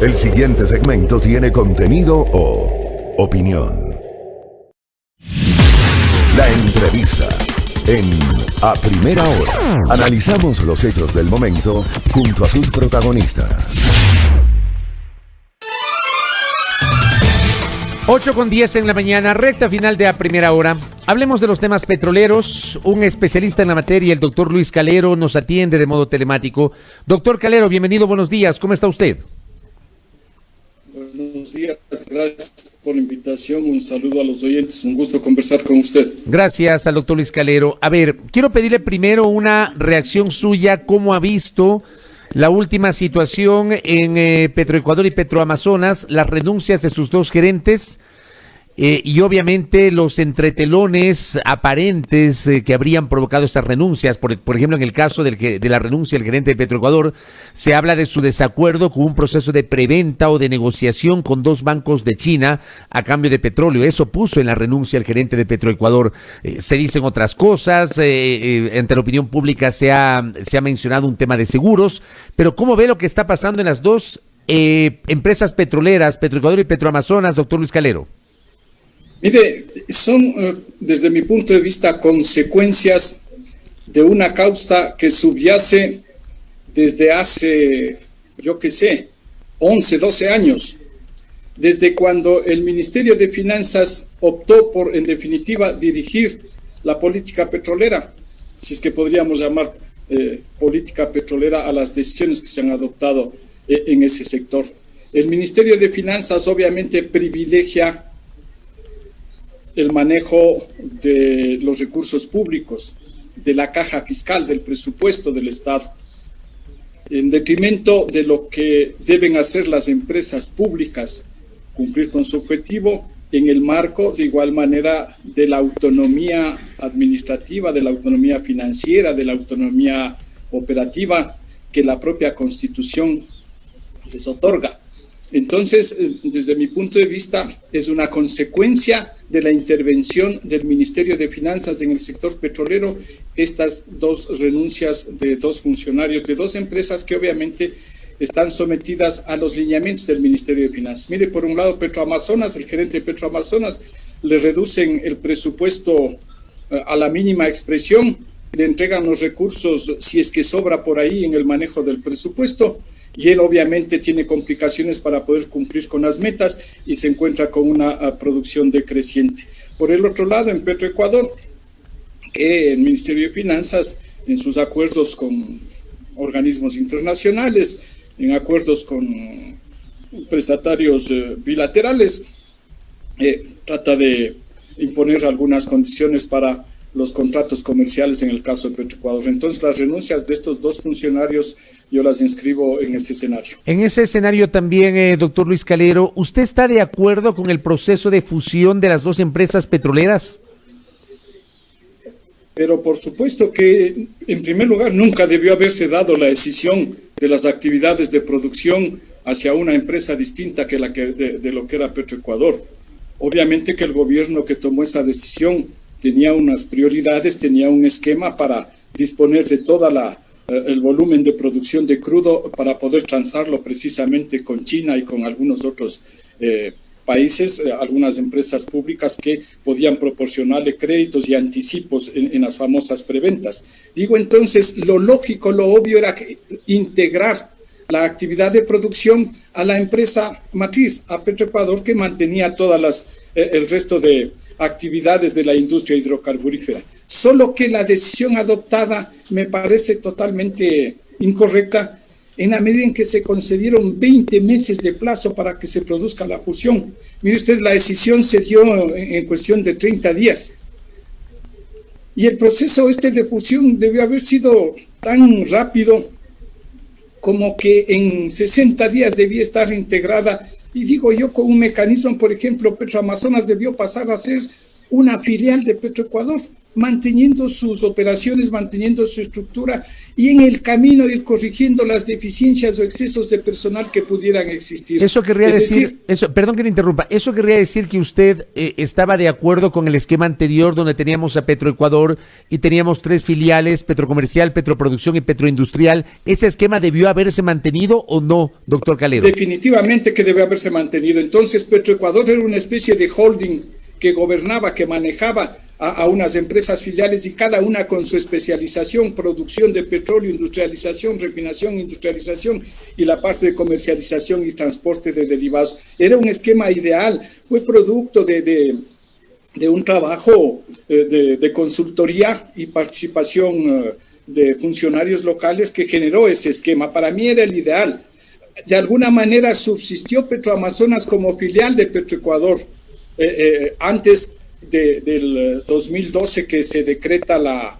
El siguiente segmento tiene contenido o opinión. La entrevista en A Primera Hora. Analizamos los hechos del momento junto a sus protagonistas. 8:10 en la mañana, recta final de A Primera Hora. Hablemos de los temas petroleros. Un especialista en la materia, el doctor Luis Calero, nos atiende de modo telemático. Doctor Calero, bienvenido, buenos días. ¿Cómo está usted? Buenos días, gracias por la invitación. Un saludo a los oyentes, un gusto conversar con usted. Gracias al doctor Luis Calero. A ver, quiero pedirle primero una reacción suya. ¿Cómo ha visto la última situación en Petroecuador y Petroamazonas, las renuncias de sus dos gerentes y obviamente los entretelones aparentes que habrían provocado esas renuncias? Por ejemplo, en el caso de la renuncia del gerente de Petroecuador, se habla de su desacuerdo con un proceso de preventa o de negociación con dos bancos de China a cambio de petróleo. Eso puso en la renuncia el gerente de Petroecuador. Se dicen otras cosas, ante la opinión pública se ha mencionado un tema de seguros, pero ¿cómo ve lo que está pasando en las dos empresas petroleras, Petroecuador y Petroamazonas, doctor Luis Calero? Mire, son, desde mi punto de vista, consecuencias de una causa que subyace desde hace, 11, 12 años, desde cuando el Ministerio de Finanzas optó por, en definitiva, dirigir la política petrolera, si es que podríamos llamar política petrolera a las decisiones que se han adoptado en ese sector. El Ministerio de Finanzas obviamente privilegia el manejo de los recursos públicos, de la caja fiscal, del presupuesto del Estado, en detrimento de lo que deben hacer las empresas públicas, cumplir con su objetivo en el marco, de igual manera, de la autonomía administrativa, de la autonomía financiera, de la autonomía operativa que la propia Constitución les otorga. Entonces, desde mi punto de vista, es una consecuencia de la intervención del Ministerio de Finanzas en el sector petrolero, estas dos renuncias de dos funcionarios de dos empresas que obviamente están sometidas a los lineamientos del Ministerio de Finanzas. Mire, por un lado, Petroamazonas, el gerente de Petroamazonas, le reducen el presupuesto a la mínima expresión, le entregan los recursos, si es que sobra por ahí, en el manejo del presupuesto, y él obviamente tiene complicaciones para poder cumplir con las metas y se encuentra con una producción decreciente. Por el otro lado, en Petroecuador, el Ministerio de Finanzas, en sus acuerdos con organismos internacionales, en acuerdos con prestatarios bilaterales, trata de imponer algunas condiciones para los contratos comerciales en el caso de Petroecuador. Entonces, las renuncias de estos dos funcionarios yo las inscribo en ese escenario. En ese escenario también, doctor Luis Calero, ¿usted está de acuerdo con el proceso de fusión de las dos empresas petroleras? Pero por supuesto que, en primer lugar, nunca debió haberse dado la decisión de las actividades de producción hacia una empresa distinta que de lo que era Petroecuador. Obviamente que el gobierno que tomó esa decisión tenía unas prioridades, tenía un esquema para disponer de toda el volumen de producción de crudo para poder transarlo precisamente con China y con algunos otros países, algunas empresas públicas que podían proporcionarle créditos y anticipos en las famosas preventas. Digo, entonces, lo lógico, lo obvio era integrar la actividad de producción a la empresa matriz, a Petroecuador, que mantenía todas el resto de actividades de la industria hidrocarburífera. Solo que la decisión adoptada me parece totalmente incorrecta en la medida en que se concedieron 20 meses de plazo para que se produzca la fusión. Mire usted, la decisión se dio en cuestión de 30 días. Y el proceso de fusión debió haber sido tan rápido como que en 60 días debía estar integrada. Y digo yo, con un mecanismo, por ejemplo, Petroamazonas debió pasar a ser una filial de Petroecuador. manteniendo sus operaciones, manteniendo su estructura y en el camino ir corrigiendo las deficiencias o excesos de personal que pudieran existir. Eso querría decir, perdón que le interrumpa, eso querría decir que usted estaba de acuerdo con el esquema anterior donde teníamos a Petroecuador y teníamos 3 filiales, Petrocomercial, Petroproducción y Petroindustrial. ¿Ese esquema debió haberse mantenido o no, doctor Calero? Definitivamente que debe haberse mantenido. Entonces Petroecuador era una especie de holding que gobernaba, que manejaba a unas empresas filiales y cada una con su especialización, producción de petróleo, industrialización, refinación, industrialización y la parte de comercialización y transporte de derivados. Era un esquema ideal, fue producto de un trabajo de consultoría y participación de funcionarios locales que generó ese esquema. Para mí era el ideal. De alguna manera subsistió Petroamazonas como filial de Petroecuador antes del 2012 que se decreta la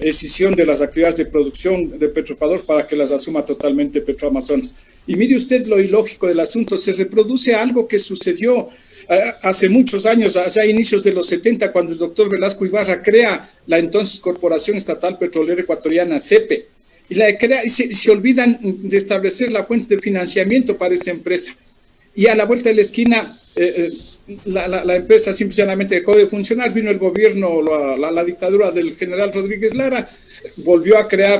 escisión de las actividades de producción de Petroecuador para que las asuma totalmente Petroamazonas. Y mire usted lo ilógico del asunto, se reproduce algo que sucedió hace muchos años, allá a inicios de los 70, cuando el doctor Velasco Ibarra crea la entonces Corporación Estatal Petrolera Ecuatoriana, CEPE, y la crea y se olvidan de establecer la fuente de financiamiento para esa empresa. Y a la vuelta de la esquina, la empresa simplemente dejó de funcionar, vino el gobierno, la dictadura del general Rodríguez Lara, volvió a crear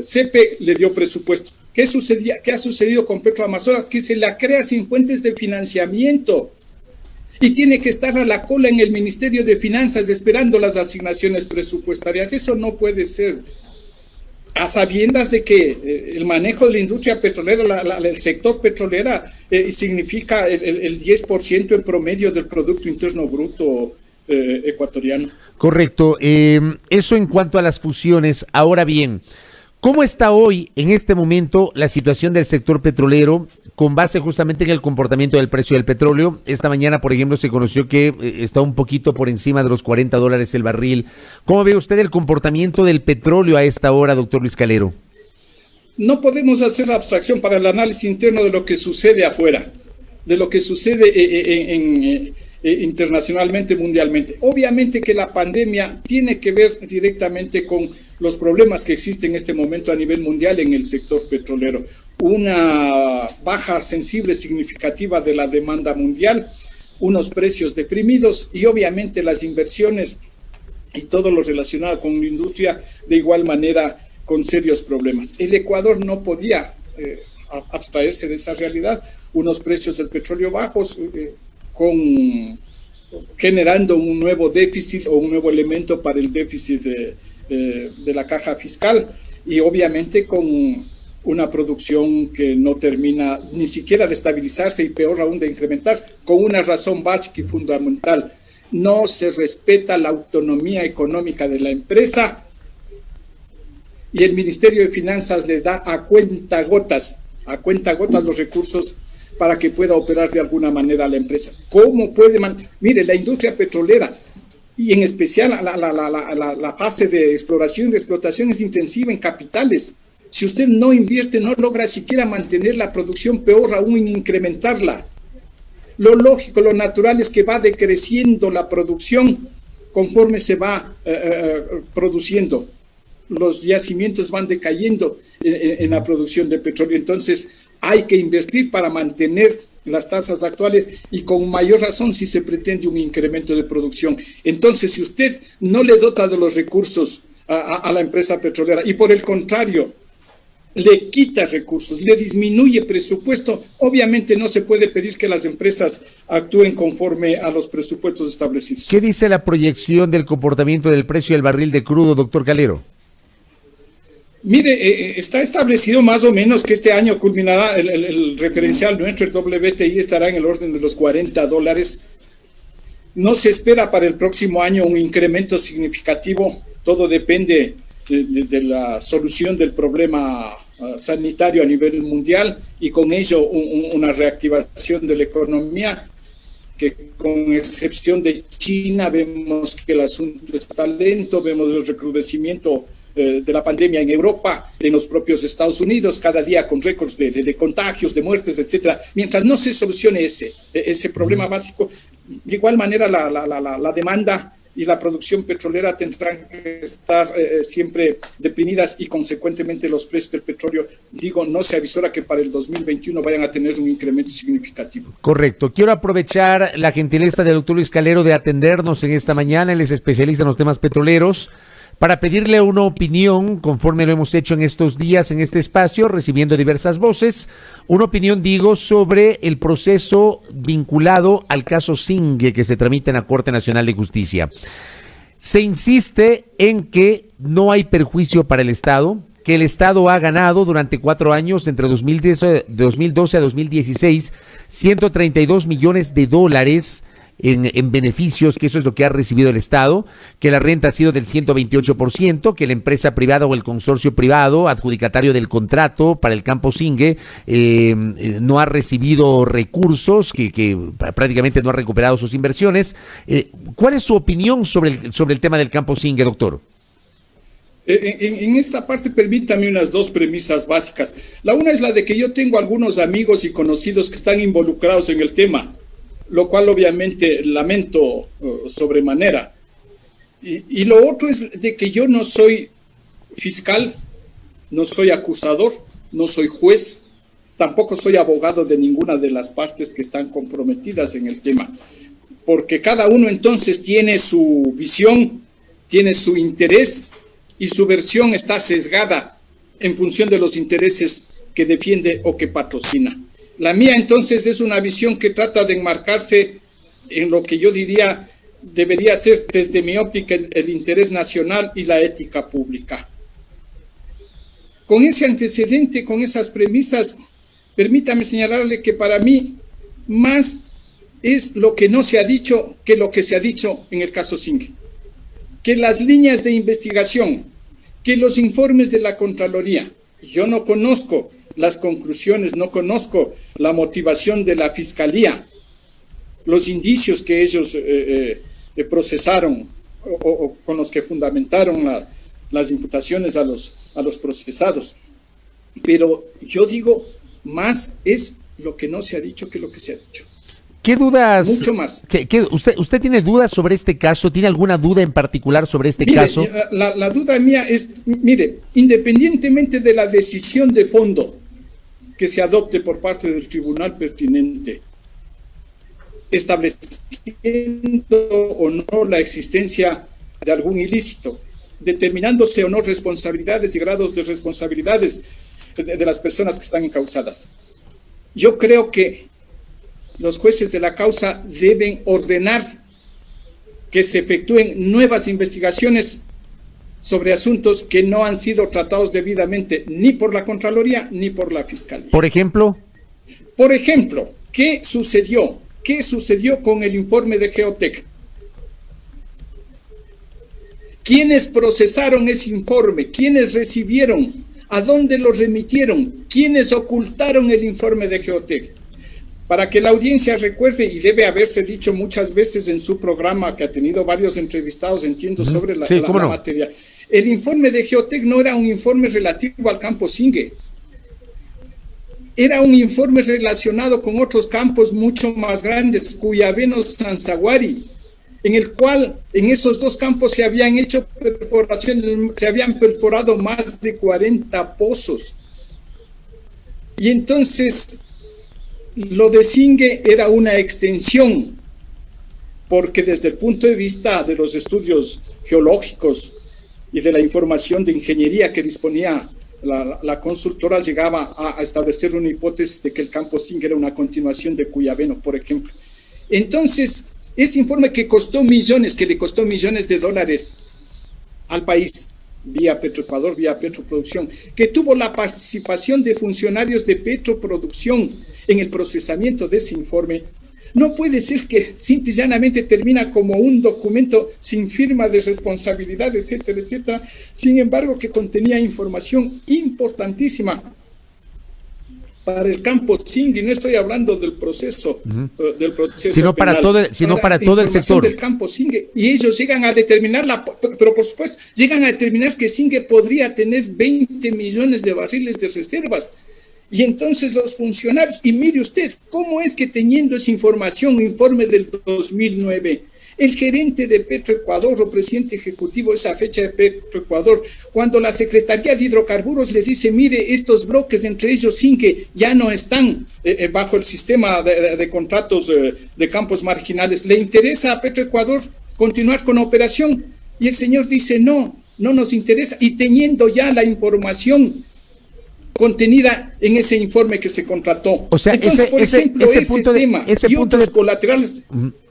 CEPE, le dio presupuesto. ¿Qué ha sucedido con Petroamazonas? Que se la crea sin fuentes de financiamiento y tiene que estar a la cola en el Ministerio de Finanzas esperando las asignaciones presupuestarias. Eso no puede ser. A sabiendas de que el manejo de la industria petrolera, el sector petrolera, significa el 10% en promedio del Producto Interno Bruto ecuatoriano. Correcto. Eso en cuanto a las fusiones. Ahora bien, ¿cómo está hoy, en este momento, la situación del sector petrolero con base justamente en el comportamiento del precio del petróleo? Esta mañana, por ejemplo, se conoció que está un poquito por encima de los $40 el barril. ¿Cómo ve usted el comportamiento del petróleo a esta hora, doctor Luis Calero? No podemos hacer abstracción para el análisis interno de lo que sucede afuera, de lo que sucede internacionalmente, mundialmente. Obviamente que la pandemia tiene que ver directamente con los problemas que existen en este momento a nivel mundial en el sector petrolero. Una baja sensible significativa de la demanda mundial, unos precios deprimidos y obviamente las inversiones y todo lo relacionado con la industria de igual manera con serios problemas. El Ecuador no podía abstraerse de esa realidad, unos precios del petróleo bajos, generando un nuevo déficit o un nuevo elemento para el déficit de la caja fiscal y obviamente con una producción que no termina ni siquiera de estabilizarse y peor aún de incrementar, con una razón básica y fundamental: no se respeta la autonomía económica de la empresa y el Ministerio de Finanzas le da a cuentagotas los recursos para que pueda operar de alguna manera la empresa. ¿Cómo puede Mire, la industria petrolera y en especial la fase de exploración y de explotación es intensiva en capitales. Si usted no invierte, no logra siquiera mantener la producción, peor aún incrementarla. Lo lógico, lo natural es que va decreciendo la producción conforme se va produciendo. Los yacimientos van decayendo en la producción de petróleo. Entonces hay que invertir para mantener las tasas actuales y con mayor razón si se pretende un incremento de producción. Entonces, si usted no le dota de los recursos a la empresa petrolera y por el contrario le quita recursos, le disminuye presupuesto, obviamente no se puede pedir que las empresas actúen conforme a los presupuestos establecidos. ¿Qué dice la proyección del comportamiento del precio del barril de crudo, doctor Calero? Mire, está establecido más o menos que este año culminará el referencial nuestro, el WTI, estará en el orden de los $40. No se espera para el próximo año un incremento significativo, todo depende de la solución del problema sanitario a nivel mundial y con ello una reactivación de la economía, que con excepción de China vemos que el asunto está lento, vemos el recrudecimiento de la pandemia en Europa, en los propios Estados Unidos, cada día con récords de contagios, de muertes, etcétera. Mientras no se solucione ese problema básico, de igual manera la demanda y la producción petrolera tendrán que estar siempre deprimidas y consecuentemente los precios del petróleo, digo, no se avisora que para el 2021 vayan a tener un incremento significativo. Correcto. Quiero aprovechar la gentileza del doctor Luis Calero de atendernos en esta mañana. Él es especialista en los temas petroleros, para pedirle una opinión, conforme lo hemos hecho en estos días en este espacio, recibiendo diversas voces, una opinión, digo, sobre el proceso vinculado al caso Zingue que se tramita en la Corte Nacional de Justicia. Se insiste en que no hay perjuicio para el Estado, que el Estado ha ganado durante 4 años, entre 2012 a 2016, 132 millones de dólares en beneficios, que eso es lo que ha recibido el Estado, que la renta ha sido del 128%, que la empresa privada o el consorcio privado, adjudicatario del contrato para el campo Zingue, no ha recibido recursos, que prácticamente no ha recuperado sus inversiones. ¿Cuál es su opinión sobre el tema del campo Zingue, doctor? En esta parte permítame unas 2 premisas básicas. La una es la de que yo tengo algunos amigos y conocidos que están involucrados en el tema, lo cual obviamente lamento sobremanera. Y lo otro es de que yo no soy fiscal, no soy acusador, no soy juez, tampoco soy abogado de ninguna de las partes que están comprometidas en el tema, porque cada uno entonces tiene su visión, tiene su interés y su versión está sesgada en función de los intereses que defiende o que patrocina. La mía entonces es una visión que trata de enmarcarse en lo que yo diría debería ser desde mi óptica el interés nacional y la ética pública. Con ese antecedente, con esas premisas, permítame señalarle que para mí más es lo que no se ha dicho que lo que se ha dicho en el caso Zingue. Que las líneas de investigación, que los informes de la Contraloría, yo no conozco las conclusiones, no conozco la motivación de la Fiscalía, los indicios que ellos procesaron o con los que fundamentaron las imputaciones a los procesados. Pero yo digo, más es lo que no se ha dicho que lo que se ha dicho. ¿Qué dudas? Mucho más. ¿Usted tiene dudas sobre este caso? ¿Tiene alguna duda en particular sobre este caso? La duda mía es, mire, independientemente de la decisión de fondo que se adopte por parte del tribunal pertinente, estableciendo o no la existencia de algún ilícito, determinándose o no responsabilidades y grados de responsabilidades de las personas que están encausadas. Yo creo que los jueces de la causa deben ordenar que se efectúen nuevas investigaciones sobre asuntos que no han sido tratados debidamente ni por la Contraloría ni por la Fiscalía. Por ejemplo, ¿qué sucedió? ¿Qué sucedió con el informe de Geotec? ¿Quiénes procesaron ese informe? ¿Quiénes recibieron? ¿A dónde lo remitieron? ¿Quiénes ocultaron el informe de Geotec? Para que la audiencia recuerde, y debe haberse dicho muchas veces en su programa, que ha tenido varios entrevistados, entiendo, sobre la materia. El informe de Geotec no era un informe relativo al campo Zingue. Era un informe relacionado con otros campos mucho más grandes, Cuyabeno, Sanzaguari, en el cual en esos 2 campos se habían hecho perforaciones, se habían perforado más de 40 pozos. Y entonces lo de Zingue era una extensión, porque desde el punto de vista de los estudios geológicos y de la información de ingeniería que disponía la consultora, llegaba a establecer una hipótesis de que el campo Zingue era una continuación de Cuyabeno, por ejemplo. Entonces, ese informe que le costó millones de dólares al país, vía Petroecuador, vía Petroproducción, que tuvo la participación de funcionarios de Petroproducción en el procesamiento de ese informe, no puede ser que simple y llanamente termina como un documento sin firma de responsabilidad, etcétera, etcétera. Sin embargo, que contenía información importantísima para el campo Zingue. No estoy hablando del proceso, sino penal, para todo el sector del campo Zingue. Y ellos llegan a determinar, pero por supuesto, llegan a determinar que Zingue podría tener 20 millones de barriles de reservas. Y entonces los funcionarios, y mire usted, ¿cómo es que teniendo esa información, informe del 2009, el gerente de Petroecuador o presidente ejecutivo esa fecha de Petroecuador, cuando la Secretaría de Hidrocarburos le dice, mire, estos bloques, entre ellos Singue, ya no están bajo el sistema de contratos de campos marginales. ¿Le interesa a Petroecuador continuar con la operación? Y el señor dice, no nos interesa, y teniendo ya la información contenida en ese informe que se contrató. O sea, entonces, por ejemplo, ese tema y otros colaterales.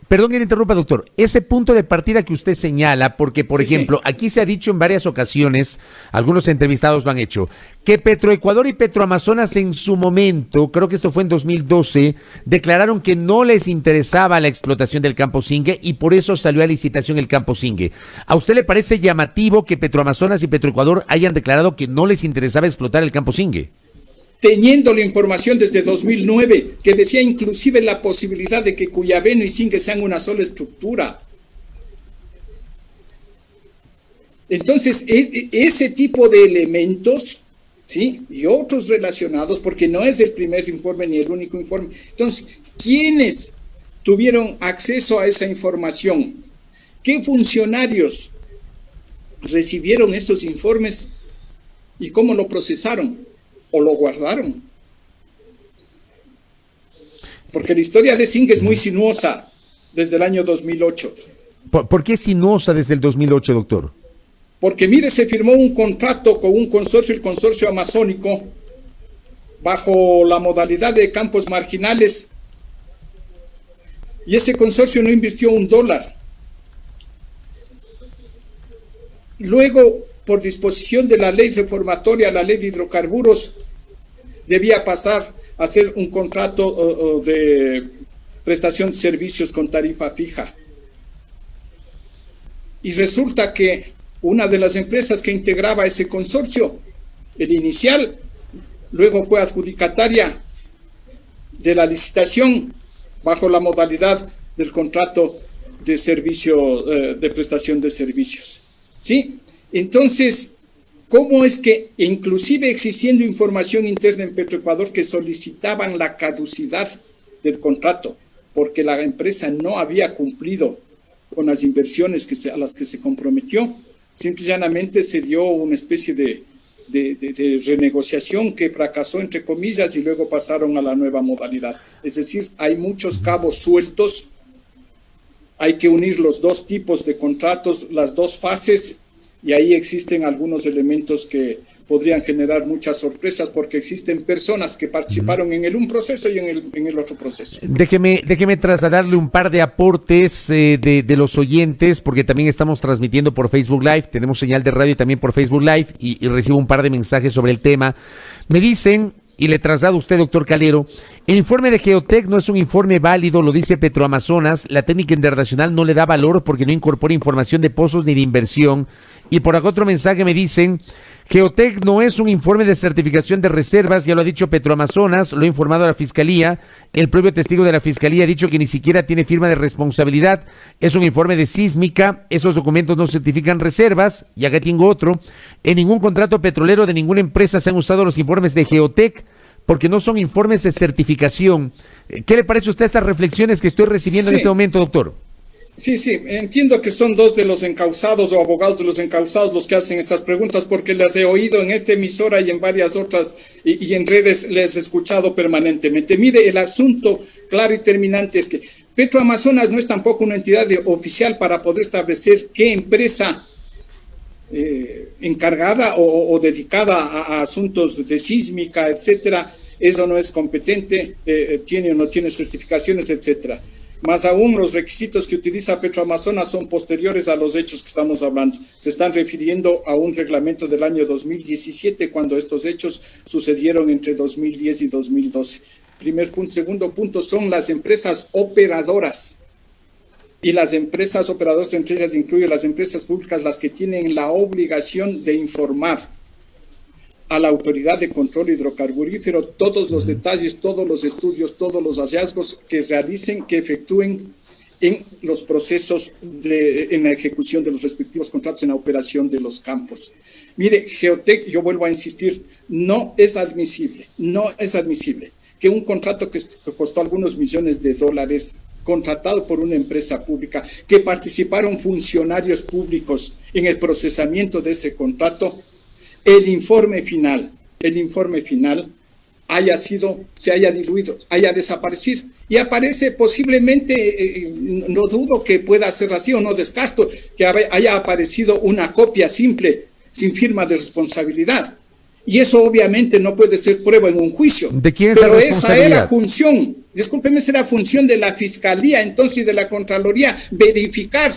Perdón que le interrumpa, doctor. Ese punto de partida que usted señala, porque, por ejemplo, aquí se ha dicho en varias ocasiones, algunos entrevistados lo han hecho, que Petroecuador y Petroamazonas en su momento, creo que esto fue en 2012, declararon que no les interesaba la explotación del campo Singue y por eso salió a licitación el campo Singue. ¿A usted le parece llamativo que Petroamazonas y Petroecuador hayan declarado que no les interesaba explotar el campo Singue? Teniendo la información desde 2009, que decía inclusive la posibilidad de que Cuyabeno y Singue sean una sola estructura. Entonces, ese tipo de elementos, ¿sí? Y otros relacionados, porque no es el primer informe ni el único informe. Entonces, ¿quiénes tuvieron acceso a esa información? ¿Qué funcionarios recibieron estos informes y cómo lo procesaron? ¿O lo guardaron? Porque la historia de Singue es muy sinuosa desde el año 2008. ¿Por qué sinuosa desde el 2008, doctor? Porque, mire, se firmó un contrato con un consorcio, el consorcio amazónico, bajo la modalidad de campos marginales, y ese consorcio no invirtió $1. Luego, por disposición de la ley reformatoria, la ley de hidrocarburos, debía pasar a ser un contrato de prestación de servicios con tarifa fija. Y resulta que una de las empresas que integraba ese consorcio, el inicial, luego fue adjudicataria de la licitación bajo la modalidad del contrato de servicio, de prestación de servicios. ¿Sí? Entonces, ¿cómo es que, inclusive existiendo información interna en Petroecuador, que solicitaban la caducidad del contrato, porque la empresa no había cumplido con las inversiones a las que se comprometió, simple y llanamente se dio una especie de renegociación que fracasó, entre comillas, y luego pasaron a la nueva modalidad? Es decir, hay muchos cabos sueltos, hay que unir los dos tipos de contratos, las dos fases, y ahí existen algunos elementos que podrían generar muchas sorpresas, porque existen personas que participaron en un proceso y en el otro proceso. Déjeme trasladarle un par de aportes de los oyentes, porque también estamos transmitiendo por Facebook Live, tenemos señal de radio también por Facebook Live, y recibo un par de mensajes sobre el tema. Me dicen, y le traslado a usted, doctor Calero, el informe de Geotec no es un informe válido, lo dice Petroamazonas, la técnica internacional no le da valor porque no incorpora información de pozos ni de inversión. Y por acá otro mensaje me dicen, Geotec no es un informe de certificación de reservas, ya lo ha dicho Petroamazonas, lo ha informado a la Fiscalía, el propio testigo de la Fiscalía ha dicho que ni siquiera tiene firma de responsabilidad, es un informe de sísmica, esos documentos no certifican reservas, y acá tengo otro, en ningún contrato petrolero de ninguna empresa se han usado los informes de Geotec, porque no son informes de certificación. ¿Qué le parece a usted estas reflexiones que estoy recibiendo en este momento, doctor? Sí, entiendo que son dos de los encausados o abogados de los encausados los que hacen estas preguntas, porque las he oído en esta emisora y en varias otras, y en redes les he escuchado permanentemente. Mire, el asunto claro y terminante es que Petroamazonas no es tampoco una entidad oficial para poder establecer qué empresa encargada o dedicada a asuntos de sísmica, etcétera, eso no es competente, tiene o no tiene certificaciones, etcétera. Más aún, los requisitos que utiliza Petroamazonas son posteriores a los hechos que estamos hablando. Se están refiriendo a un reglamento del año 2017, cuando estos hechos sucedieron entre 2010 y 2012. Primer punto. Segundo punto, son las empresas operadoras. Y las empresas operadoras, entre ellas incluye las empresas públicas, las que tienen la obligación de informar a la autoridad de control hidrocarburífero todos los detalles, todos los estudios, todos los hallazgos que realicen, que efectúen en los procesos en la ejecución de los respectivos contratos, en la operación de los campos. Mire, Geotec, yo vuelvo a insistir, no es admisible que un contrato que costó algunos millones de dólares contratado por una empresa pública, que participaron funcionarios públicos en el procesamiento de ese contrato, el informe final se haya diluido, haya desaparecido. Y aparece posiblemente, no dudo que pueda ser así o no descarto, que haya aparecido una copia simple, sin firma de responsabilidad. Y eso obviamente no puede ser prueba en un juicio. ¿De quién es Pero la esa responsabilidad? era función, discúlpeme, esa era función de la Fiscalía entonces y de la Contraloría, verificar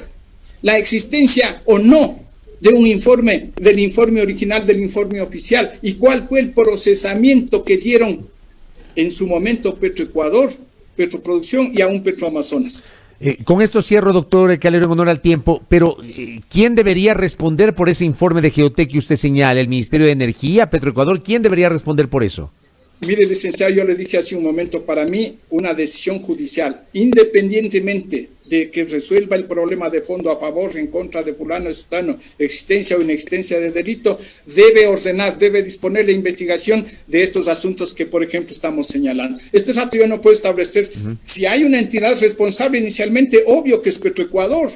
la existencia o no de un informe, del informe original, del informe oficial, y cuál fue el procesamiento que dieron en su momento Petroecuador, Petroproducción y aún Petroamazonas. Con esto cierro, doctor Calero, en honor al tiempo, pero ¿quién debería responder por ese informe de Geotec que usted señala? ¿El Ministerio de Energía, Petroecuador? ¿Quién debería responder por eso? Mire, licenciado, yo le dije hace un momento, para mí una decisión judicial, independientemente de que resuelva el problema de fondo a favor, en contra de fulano, de sutano, existencia o inexistencia de delito, debe ordenar, debe disponer la investigación de estos asuntos que, por ejemplo, estamos señalando. Este rato yo no puedo establecer, si hay una entidad responsable inicialmente, obvio que es Petroecuador,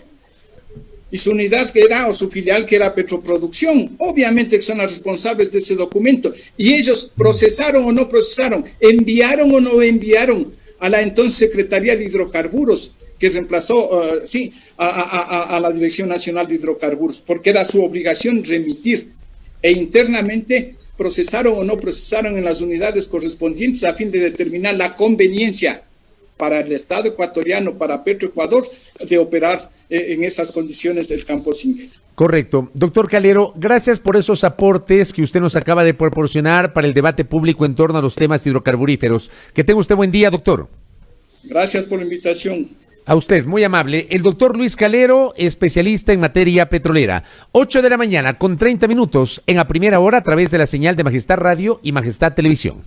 y su unidad que era, o su filial que era Petroproducción, obviamente que son las responsables de ese documento, y ellos procesaron o no procesaron, enviaron o no enviaron a la entonces Secretaría de Hidrocarburos, que reemplazó, a la Dirección Nacional de Hidrocarburos, porque era su obligación remitir, e internamente procesaron o no procesaron en las unidades correspondientes a fin de determinar la conveniencia para el Estado ecuatoriano, para Petroecuador, de operar en esas condiciones el campo Singue. Correcto. Doctor Calero, gracias por esos aportes que usted nos acaba de proporcionar para el debate público en torno a los temas hidrocarburíferos. Que tenga usted buen día, doctor. Gracias por la invitación. A usted, muy amable. El doctor Luis Calero, especialista en materia petrolera. 8 de la mañana con 30 minutos en A Primera Hora a través de la señal de Majestad Radio y Majestad Televisión.